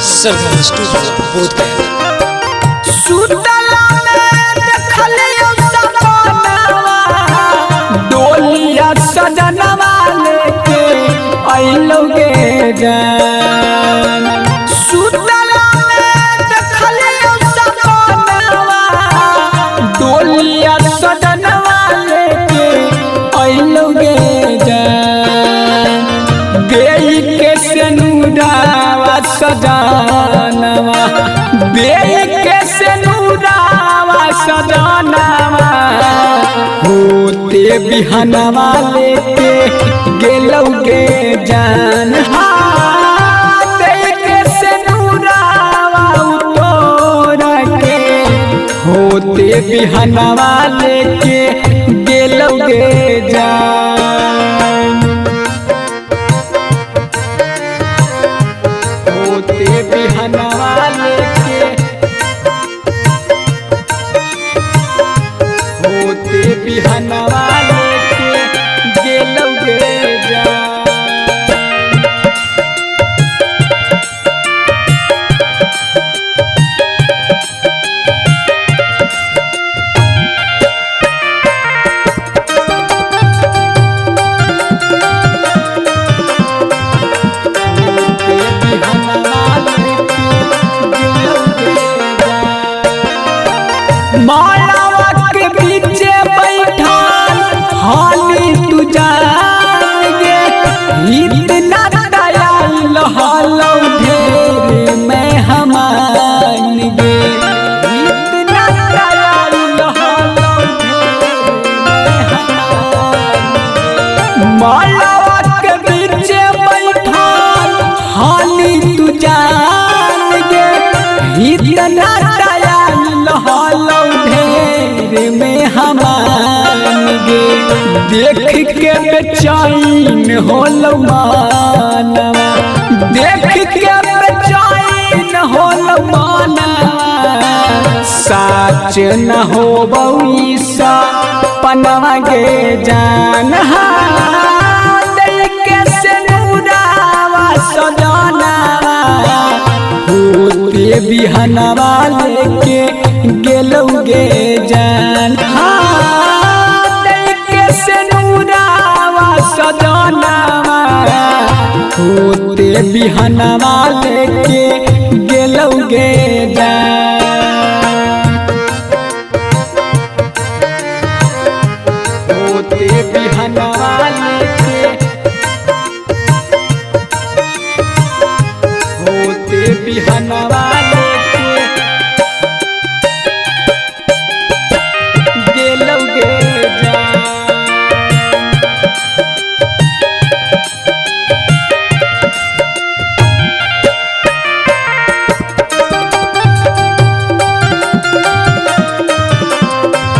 सरगम studio Bodhgaya. सुतला में देखलियो सपनवा डोलिया सजनवा लेके अइलोगे जान। सुतला में देखलियो सपनवा डोलिया सजनवा लेके अइलोगे जान। बेई के सेनुरावा सजनवा बेई के सेनुरावा सजनवा होते बिहनवा लेके गेलौगे जान। के सेनुरावा उतोरा के होते बिहनवा लेके गेलौगे जान। होते बिहनवा लेके होते बिहनवा लेके गेलौगे जान। मालावा के पीछे बैठाल हाली तू जागे इतना दयाल हालो ढेर में हमान गे। इतना दयाल हालो ढेर में हमान गे। मालावा के पीछे बैठाल हाली तू जागे इतना दयाल हालो ढेर में हमान गे। देख के बेचैन होलो मानवा देख के बेचैन होलो मानवा साच न हो बउसा पनवा गे जान। देख के सेनुरावा सजनवा होते बिहनवा लेके गेलौगे जान। देख के सेनुरावा सजनवा होते बिहनवा लेके गेलौगे जान। होते बिहनवा लेके होते बिहनवा लेके गेलौगे जान।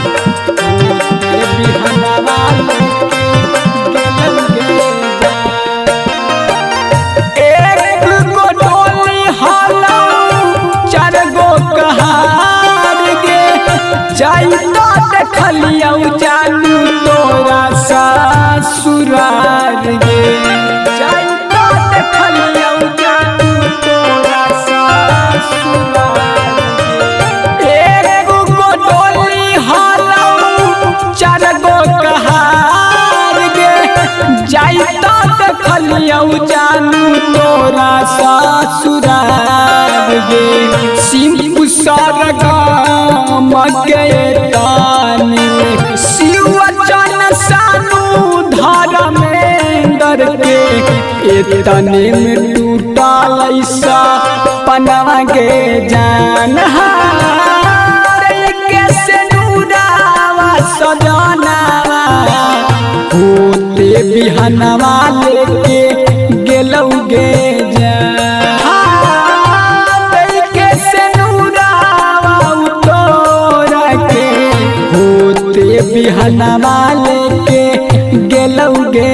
होते बिहनवा लेके गेलौगे जान। एक गो डोली हालो चार गो कहार गे जाइता देखलियौ जानू तोरा ससुरार गे। जाइता देखलियौ जानू तोरा ससुरार गे। एक गो डोली हालो चार गो कहार गे जाइता देखलियौ जानू तोरा ससुरार गे। सिंपु सरगम के तानी शिवचन सानू धर्मेंद्र के एतने में टूटल ऐसा पनवा गे जान। के सेनुरावा सजनवा होते बिहनवा लेके गेलौगे जान। के सेनुरावा उतोरा के होते बिहनवा लेके गेलौगे